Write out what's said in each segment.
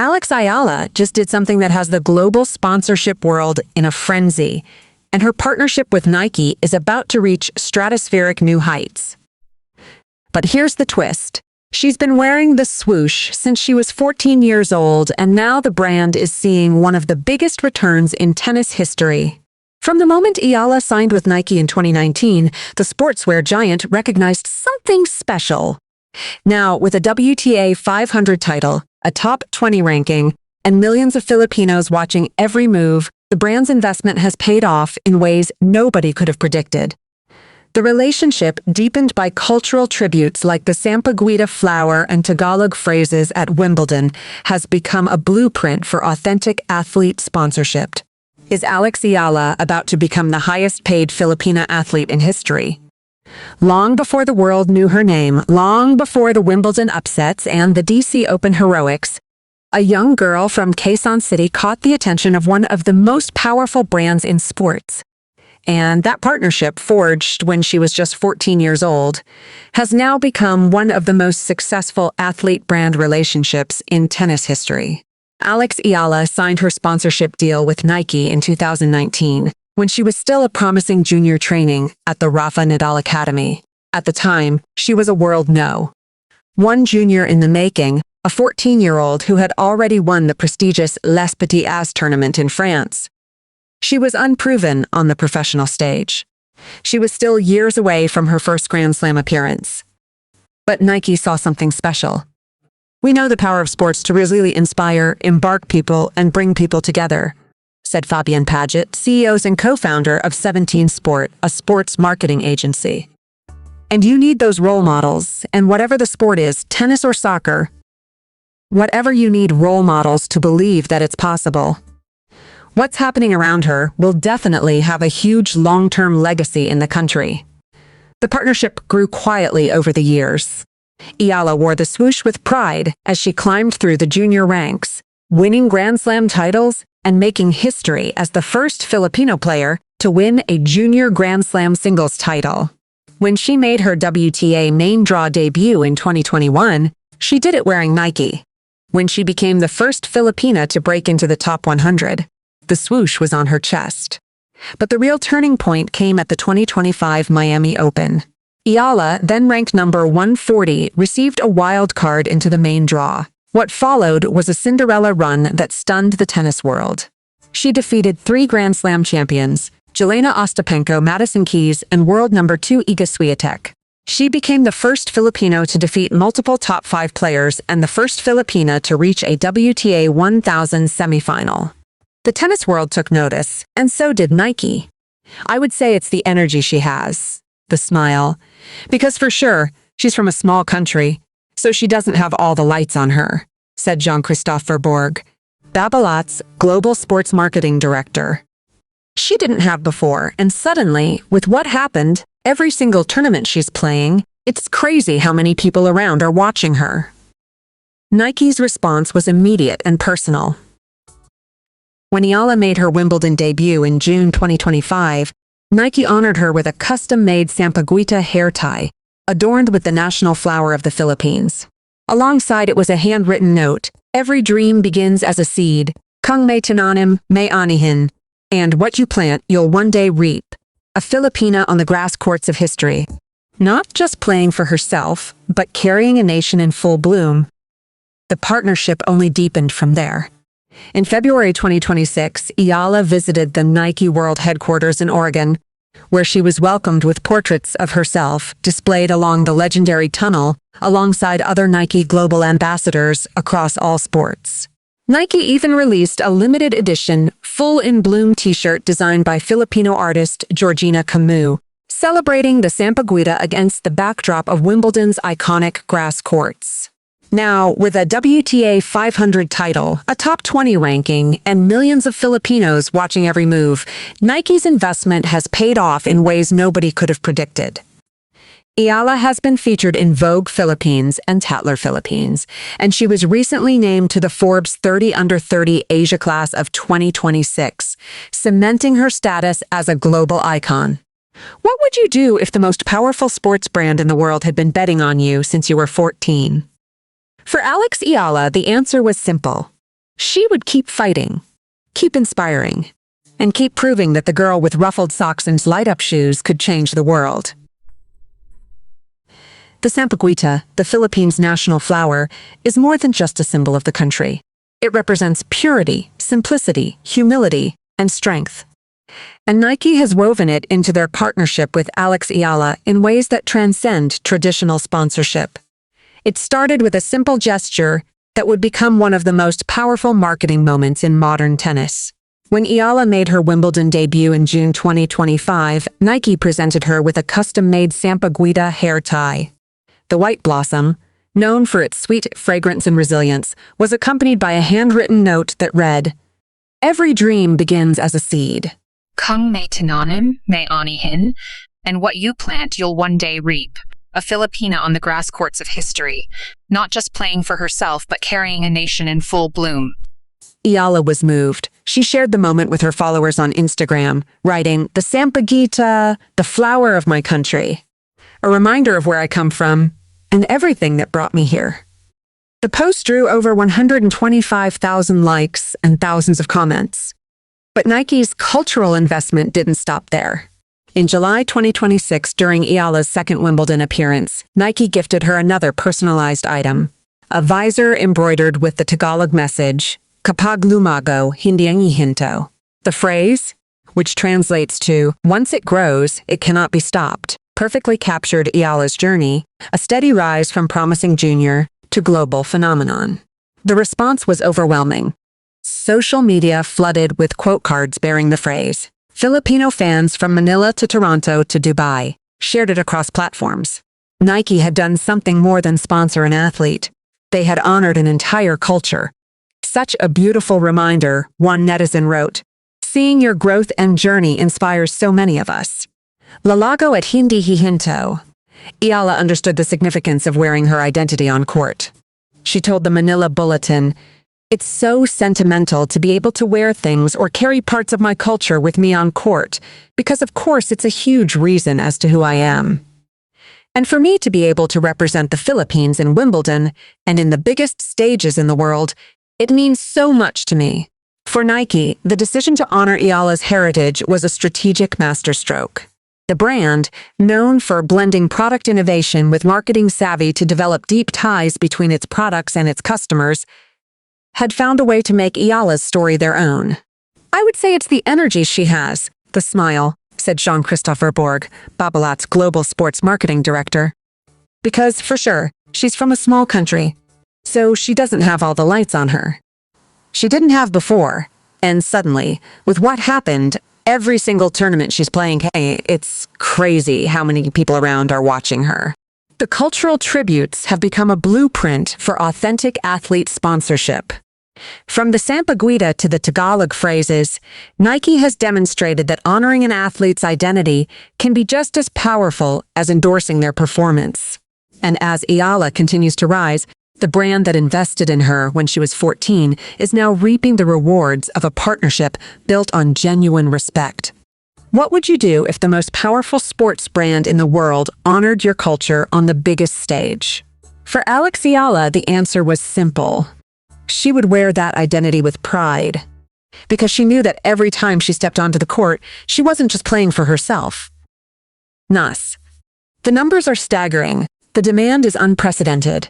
Alex Eala just did something that has the global sponsorship world in a frenzy, and her partnership with Nike is about to reach stratospheric new heights. But here's the twist. She's been wearing the swoosh since she was 14 years old, and now the brand is seeing one of the biggest returns in tennis history. From the moment Eala signed with Nike in 2019, the sportswear giant recognized something special. Now, with a WTA 500 title, a top 20 ranking, and millions of Filipinos watching every move, the brand's investment has paid off in ways nobody could have predicted. The relationship, deepened by cultural tributes like the Sampaguita flower and Tagalog phrases at Wimbledon, has become a blueprint for authentic athlete sponsorship. Is Alex Eala about to become the highest-paid Filipina athlete in history? Long before the world knew her name, long before the Wimbledon upsets and the DC Open heroics, a young girl from Quezon City caught the attention of one of the most powerful brands in sports. And that partnership, forged when she was just 14 years old, has now become one of the most successful athlete-brand relationships in tennis history. Alex Eala signed her sponsorship deal with Nike in 2019, when she was still a promising junior training at the Rafa Nadal Academy. At the time, she was a world no. One junior in the making, a 14-year-old who had already won the prestigious Les Petits As tournament in France. She was unproven on the professional stage. She was still years away from her first Grand Slam appearance. But Nike saw something special. "We know the power of sports to really inspire, embark people, and bring people together," said Fabian Paget, CEO and co-founder of 17 Sport, a sports marketing agency. "And you need those role models, and whatever the sport is, tennis or soccer, whatever, you need role models to believe that it's possible." What's happening around her will definitely have a huge long-term legacy in the country. The partnership grew quietly over the years. Eala wore the swoosh with pride as she climbed through the junior ranks, winning Grand Slam titles and making history as the first Filipino player to win a junior Grand Slam singles title. When she made her WTA main draw debut in 2021, she did it wearing Nike. When she became the first Filipina to break into the top 100, the swoosh was on her chest. But the real turning point came at the 2025 Miami Open. Eala, then ranked number 140, received a wild card into the main draw. What followed was a Cinderella run that stunned the tennis world. She defeated 3 Grand Slam champions, Jelena Ostapenko, Madison Keys, and world number 2 Iga Swiatek. She became the first Filipino to defeat multiple top 5 players and the first Filipina to reach a WTA 1000 semifinal. The tennis world took notice, and so did Nike. I would say it's the energy she has, the smile. Because for sure, she's from a small country, so she doesn't have all the lights on her, said Jean-Christophe Verbourg, Babolat's global sports marketing director. She didn't have before, and suddenly, with what happened, every single tournament she's playing, it's crazy how many people around are watching her. Nike's response was immediate and personal. When Eala made her Wimbledon debut in June 2025, Nike honored her with a custom-made Sampaguita hair tie, adorned with the national flower of the Philippines. Alongside it was a handwritten note, "Every dream begins as a seed, kung may tinanim, may anihin, and what you plant, you'll one day reap." A Filipina on the grass courts of history. Not just playing for herself, but carrying a nation in full bloom. The partnership only deepened from there. In February 2026, Eala visited the Nike World Headquarters in Oregon, where she was welcomed with portraits of herself displayed along the legendary tunnel alongside other Nike global ambassadors across all sports. Nike even released a limited edition, full-in-bloom t-shirt designed by Filipino artist Georgina Camus, celebrating the Sampaguita against the backdrop of Wimbledon's iconic grass courts. Now, with a WTA 500 title, a top 20 ranking, and millions of Filipinos watching every move, Nike's investment has paid off in ways nobody could have predicted. Eala has been featured in Vogue Philippines and Tatler Philippines, and she was recently named to the Forbes 30 Under 30 Asia class of 2026, cementing her status as a global icon. What would you do if the most powerful sports brand in the world had been betting on you since you were 14? For Alex Eala, the answer was simple. She would keep fighting, keep inspiring, and keep proving that the girl with ruffled socks and light-up shoes could change the world. The sampaguita, the Philippines' national flower, is more than just a symbol of the country. It represents purity, simplicity, humility, and strength. And Nike has woven it into their partnership with Alex Eala in ways that transcend traditional sponsorship. It started with a simple gesture that would become one of the most powerful marketing moments in modern tennis. When Eala made her Wimbledon debut in June 2025, Nike presented her with a custom-made sampaguita hair tie. The white blossom, known for its sweet fragrance and resilience, was accompanied by a handwritten note that read, "Every dream begins as a seed. Kung may tinanim, may anihin, and what you plant you'll one day reap." A Filipina on the grass courts of history, not just playing for herself but carrying a nation in full bloom. Eala was moved. She shared the moment with her followers on Instagram, writing, "The sampaguita, the flower of my country. A reminder of where I come from and everything that brought me here." The post drew over 125,000 likes and thousands of comments. But Nike's cultural investment didn't stop there. In July 2026, during Eala's second Wimbledon appearance, Nike gifted her another personalized item, a visor embroidered with the Tagalog message, "Kapag lumago, hindi ang ihinto." The phrase, which translates to, "Once it grows, it cannot be stopped," perfectly captured Eala's journey, a steady rise from promising junior to global phenomenon. The response was overwhelming. Social media flooded with quote cards bearing the phrase. Filipino fans from Manila to Toronto to Dubai shared it across platforms. Nike had done something more than sponsor an athlete. They had honored an entire culture. "Such a beautiful reminder," one netizen wrote. "Seeing your growth and journey inspires so many of us." Lalago at hindi hihinto. Eala understood the significance of wearing her identity on court. She told the Manila Bulletin, "It's so sentimental to be able to wear things or carry parts of my culture with me on court, because of course it's a huge reason as to who I am. And for me to be able to represent the Philippines in Wimbledon and in the biggest stages in the world, it means so much to me." For Nike, the decision to honor Eala's heritage was a strategic masterstroke. The brand, known for blending product innovation with marketing savvy to develop deep ties between its products and its customers, had found a way to make Eala's story their own. "I would say it's the energy she has, the smile," said Jean-Christopher Borg, Babolat's global sports marketing director. "Because, for sure, she's from a small country, so she doesn't have all the lights on her. She didn't have before, and suddenly, with what happened, every single tournament she's playing, hey, it's crazy how many people around are watching her." The cultural tributes have become a blueprint for authentic athlete sponsorship. From the sampaguita to the Tagalog phrases, Nike has demonstrated that honoring an athlete's identity can be just as powerful as endorsing their performance. And as Eala continues to rise, the brand that invested in her when she was 14 is now reaping the rewards of a partnership built on genuine respect. What would you do if the most powerful sports brand in the world honored your culture on the biggest stage? For Alex Eala, the answer was simple. She would wear that identity with pride, because she knew that every time she stepped onto the court, she wasn't just playing for herself. Nas. The numbers are staggering, the demand is unprecedented,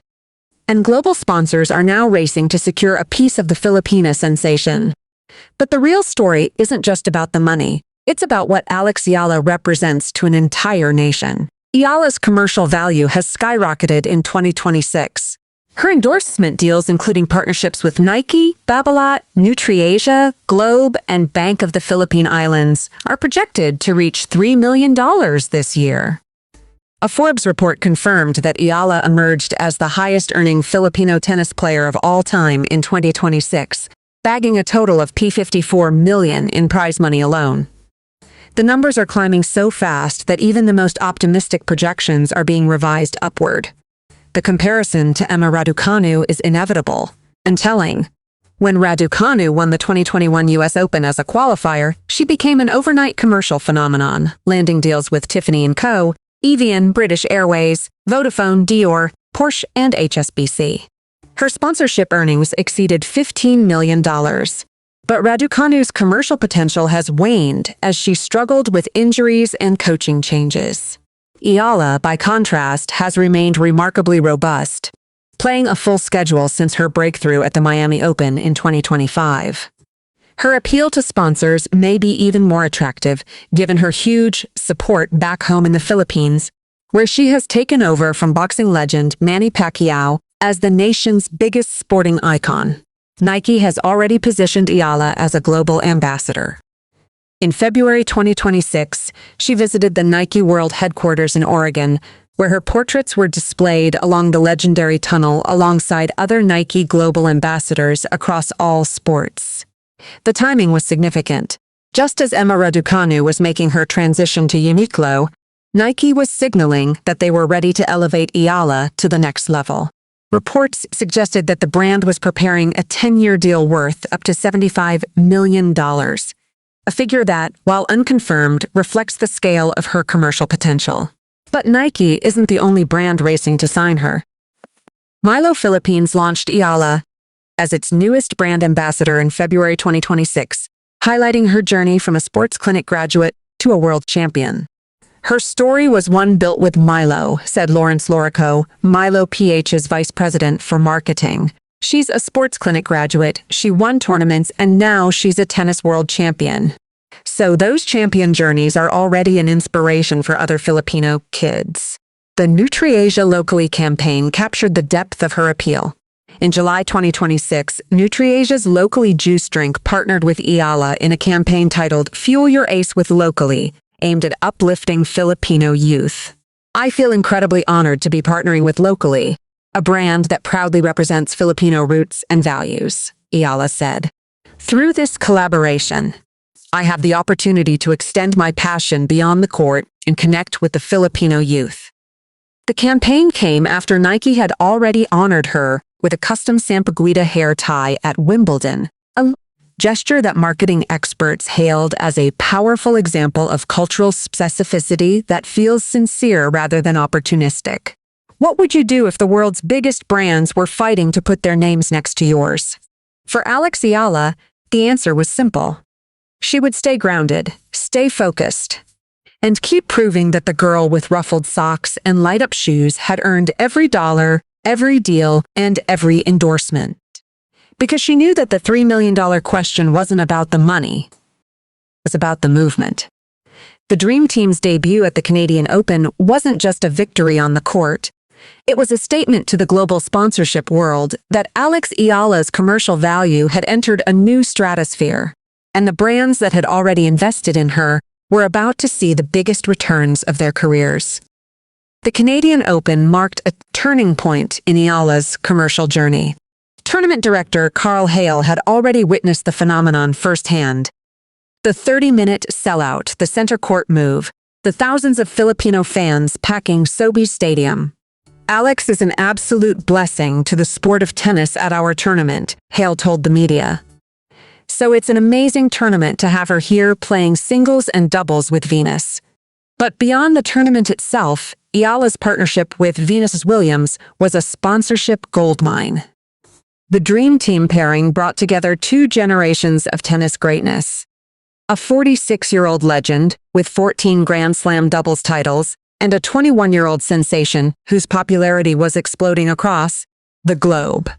and global sponsors are now racing to secure a piece of the Filipina sensation. But the real story isn't just about the money. It's about what Alex Eala represents to an entire nation. Eala's commercial value has skyrocketed in 2026. Her endorsement deals, including partnerships with Nike, Babolat, NutriAsia, Globe, and Bank of the Philippine Islands, are projected to reach $3 million this year. A Forbes report confirmed that Eala emerged as the highest-earning Filipino tennis player of all time in 2026, bagging a total of $54 million in prize money alone. The numbers are climbing so fast that even the most optimistic projections are being revised upward. The comparison to Emma Raducanu is inevitable and telling. When Raducanu won the 2021 US Open as a qualifier, she became an overnight commercial phenomenon, landing deals with Tiffany & Co., Evian, British Airways, Vodafone, Dior, Porsche, and HSBC. Her sponsorship earnings exceeded $15 million. But Raducanu's commercial potential has waned as she struggled with injuries and coaching changes. Eala, by contrast, has remained remarkably robust, playing a full schedule since her breakthrough at the Miami Open in 2025. Her appeal to sponsors may be even more attractive given her huge support back home in the Philippines, where she has taken over from boxing legend Manny Pacquiao as the nation's biggest sporting icon. Nike has already positioned Eala as a global ambassador. In February 2026, she visited the Nike World headquarters in Oregon, where her portraits were displayed along the legendary tunnel alongside other Nike global ambassadors across all sports. The timing was significant. Just as Emma Raducanu was making her transition to Uniqlo, Nike was signaling that they were ready to elevate Eala to the next level. Reports suggested that the brand was preparing a 10-year deal worth up to $75 million. A figure that, while unconfirmed, reflects the scale of her commercial potential. But Nike isn't the only brand racing to sign her. Milo Philippines launched Eala as its newest brand ambassador in February 2026, highlighting her journey from a sports clinic graduate to a world champion. Her story was one built with Milo, said Lawrence Lorico, Milo PH's vice president for marketing. She's a sports clinic graduate, she won tournaments, and now she's a tennis world champion. So those champion journeys are already an inspiration for other Filipino kids. The NutriAsia Locally campaign captured the depth of her appeal. In July 2026, NutriAsia's Locally juice drink partnered with Eala in a campaign titled Fuel Your Ace with Locally, aimed at uplifting Filipino youth. I feel incredibly honored to be partnering with Locally, a brand that proudly represents Filipino roots and values, Eala said. Through this collaboration, I have the opportunity to extend my passion beyond the court and connect with the Filipino youth. The campaign came after Nike had already honored her with a custom Sampaguita hair tie at Wimbledon, a gesture that marketing experts hailed as a powerful example of cultural specificity that feels sincere rather than opportunistic. What would you do if the world's biggest brands were fighting to put their names next to yours? For Alex Eala, the answer was simple. She would stay grounded, stay focused, and keep proving that the girl with ruffled socks and light-up shoes had earned every dollar, every deal, and every endorsement. Because she knew that the $3 million question wasn't about the money, it was about the movement. The Dream Team's debut at the Canadian Open wasn't just a victory on the court. It was a statement to the global sponsorship world that Alex Eala's commercial value had entered a new stratosphere, and the brands that had already invested in her were about to see the biggest returns of their careers. The Canadian Open marked a turning point in Eala's commercial journey. Tournament director Carl Hale had already witnessed the phenomenon firsthand. The 30-minute sellout, the center court move, the thousands of Filipino fans packing Sobeys Stadium. Alex is an absolute blessing to the sport of tennis at our tournament, Hale told the media. So it's an amazing tournament to have her here playing singles and doubles with Venus. But beyond the tournament itself, Eala's partnership with Venus Williams was a sponsorship goldmine. The Dream Team pairing brought together two generations of tennis greatness. A 46-year-old legend with 14 Grand Slam doubles titles, and a 21-year-old sensation whose popularity was exploding across the globe.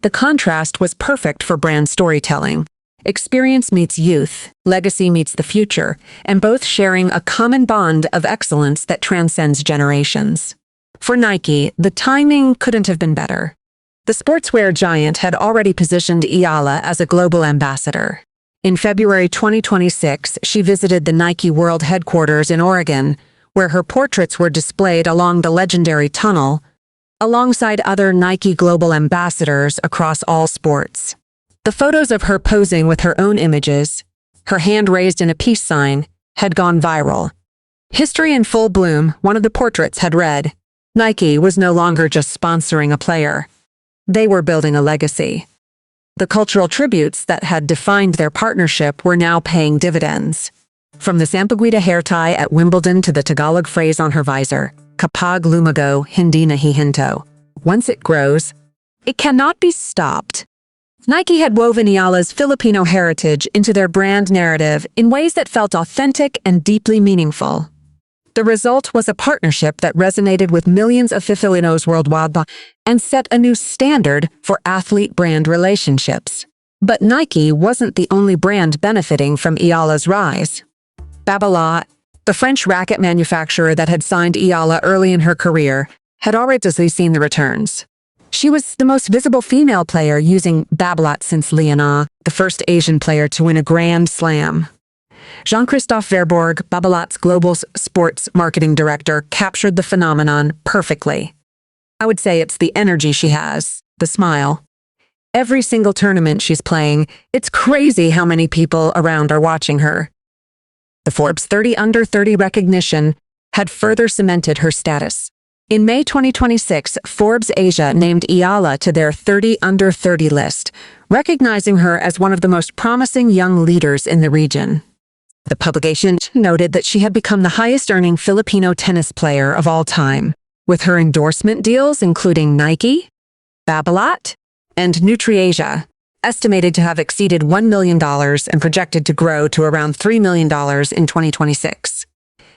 The contrast was perfect for brand storytelling. Experience meets youth, legacy meets the future, and both sharing a common bond of excellence that transcends generations. For Nike, the timing couldn't have been better. The sportswear giant had already positioned Eala as a global ambassador. In February 2026, she visited the Nike World headquarters in Oregon, where her portraits were displayed along the legendary tunnel, alongside other Nike global ambassadors across all sports. The photos of her posing with her own images, her hand raised in a peace sign, had gone viral. History in full bloom, one of the portraits had read, Nike was no longer just sponsoring a player. They were building a legacy. The cultural tributes that had defined their partnership were now paying dividends. From the Sampaguita hair tie at Wimbledon to the Tagalog phrase on her visor, Kapag lumago, hindi nahihinto. Once it grows, It cannot be stopped. Nike had woven Eala's Filipino heritage into their brand narrative in ways that felt authentic and deeply meaningful. The result was a partnership that resonated with millions of Filipinos worldwide and set a new standard for athlete-brand relationships. But Nike wasn't the only brand benefiting from Eala's rise. Babolat, the French racket manufacturer that had signed Eala early in her career, had already seen the returns. She was the most visible female player using Babolat since Liana, the first Asian player to win a Grand Slam. Jean-Christophe Verbourg, Babolat's global sports marketing director, captured the phenomenon perfectly. I would say it's the energy she has, the smile. Every single tournament she's playing, it's crazy how many people around are watching her. The Forbes 30 Under 30 recognition had further cemented her status. In May 2026, Forbes Asia named Eala to their 30 Under 30 list, recognizing her as one of the most promising young leaders in the region. The publication noted that she had become the highest-earning Filipino tennis player of all time, with her endorsement deals including Nike, Babolat, and NutriAsia, estimated to have exceeded $1 million and projected to grow to around $3 million in 2026.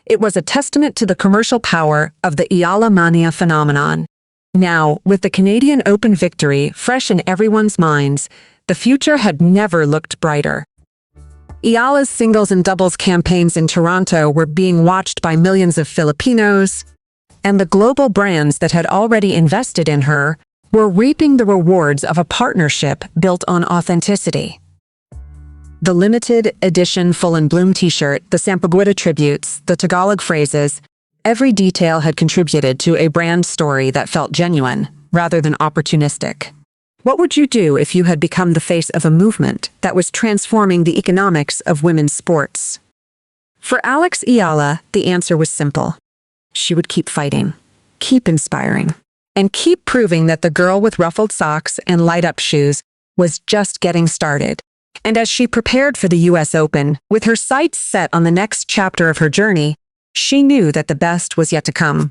It was a testament to the commercial power of the Eala Mania phenomenon. Now, with the Canadian Open victory fresh in everyone's minds, the future had never looked brighter. Eala's singles and doubles campaigns in Toronto were being watched by millions of Filipinos, and the global brands that had already invested in her were reaping the rewards of a partnership built on authenticity. The limited edition Full and Bloom t-shirt, the Sampaguita tributes, the Tagalog phrases, every detail had contributed to a brand story that felt genuine, rather than opportunistic. What would you do if you had become the face of a movement that was transforming the economics of women's sports? For Alex Eala, the answer was simple. She would keep fighting, keep inspiring, and keep proving that the girl with ruffled socks and light-up shoes was just getting started. And as she prepared for the U.S. Open, with her sights set on the next chapter of her journey, she knew that the best was yet to come.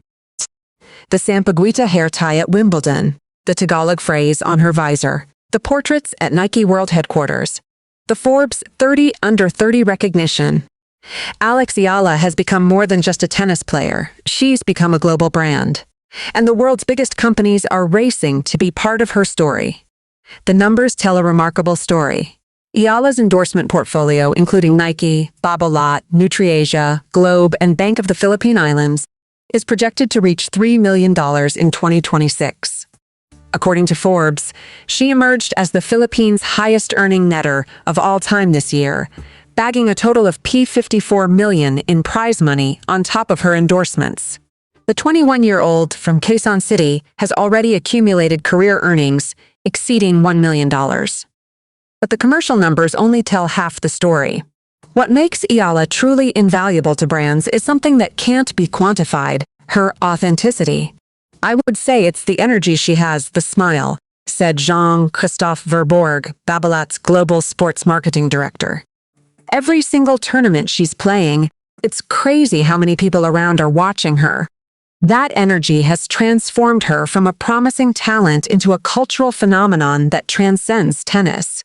The Sampaguita hair tie at Wimbledon, the Tagalog phrase on her visor, the portraits at Nike World Headquarters, the Forbes 30 Under 30 recognition. Alex Eala has become more than just a tennis player. She's become a global brand. And the world's biggest companies are racing to be part of her story. The numbers tell a remarkable story. Eala's endorsement portfolio, including Nike, Babolat, NutriAsia, Globe, and Bank of the Philippine Islands, is projected to reach $3 million in 2026. According to Forbes, she emerged as the Philippines' highest-earning netter of all time this year, bagging a total of $54 million in prize money on top of her endorsements. The 21-year-old from Quezon City has already accumulated career earnings exceeding $1 million. But the commercial numbers only tell half the story. What makes Eala truly invaluable to brands is something that can't be quantified: her authenticity. I would say it's the energy she has, the smile, said Jean-Christophe Verbourg, Babolat's global sports marketing director. Every single tournament she's playing, it's crazy how many people around are watching her. That energy has transformed her from a promising talent into a cultural phenomenon that transcends tennis.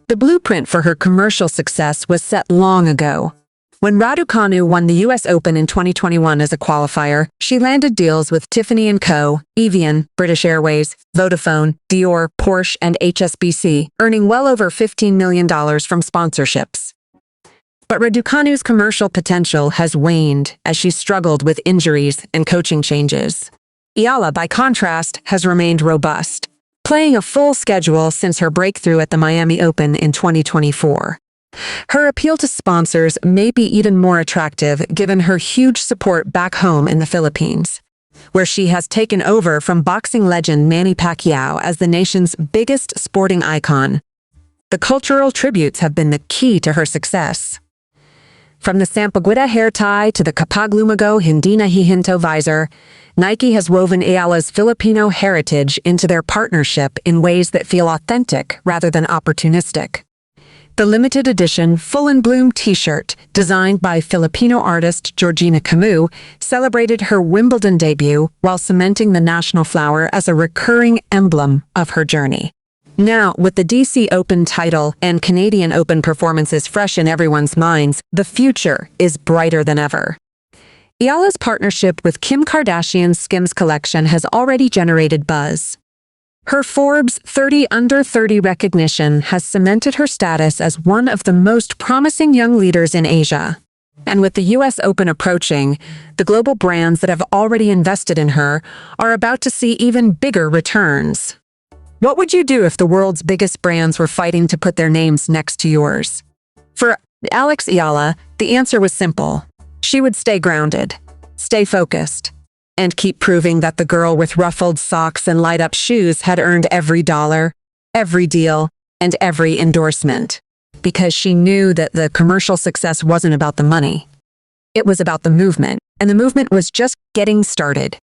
The blueprint for her commercial success was set long ago. When Raducanu won the U.S. Open in 2021 as a qualifier, she landed deals with Tiffany & Co., Evian, British Airways, Vodafone, Dior, Porsche, and HSBC, earning well over $15 million from sponsorships. But Raducanu's commercial potential has waned as she struggled with injuries and coaching changes. Eala, by contrast, has remained robust, playing a full schedule since her breakthrough at the Miami Open in 2024. Her appeal to sponsors may be even more attractive given her huge support back home in the Philippines, where she has taken over from boxing legend Manny Pacquiao as the nation's biggest sporting icon. The cultural tributes have been the key to her success. From the Sampaguita hair tie to the Kapag Lumago Hindi Nahihinto visor, Nike has woven Eala's Filipino heritage into their partnership in ways that feel authentic rather than opportunistic. The limited edition Full in Bloom t-shirt, designed by Filipino artist Georgina Camus, celebrated her Wimbledon debut while cementing the national flower as a recurring emblem of her journey. Now, with the DC Open title and Canadian Open performances fresh in everyone's minds, the future is brighter than ever. Eala's partnership with Kim Kardashian's Skims collection has already generated buzz. Her Forbes 30 Under 30 recognition has cemented her status as one of the most promising young leaders in Asia. And with the US Open approaching, the global brands that have already invested in her are about to see even bigger returns. What would you do if the world's biggest brands were fighting to put their names next to yours? For Alex Eala, the answer was simple. She would stay grounded, stay focused, and keep proving that the girl with ruffled socks and light-up shoes had earned every dollar, every deal, and every endorsement. Because she knew that the commercial success wasn't about the money. It was about the movement, and the movement was just getting started.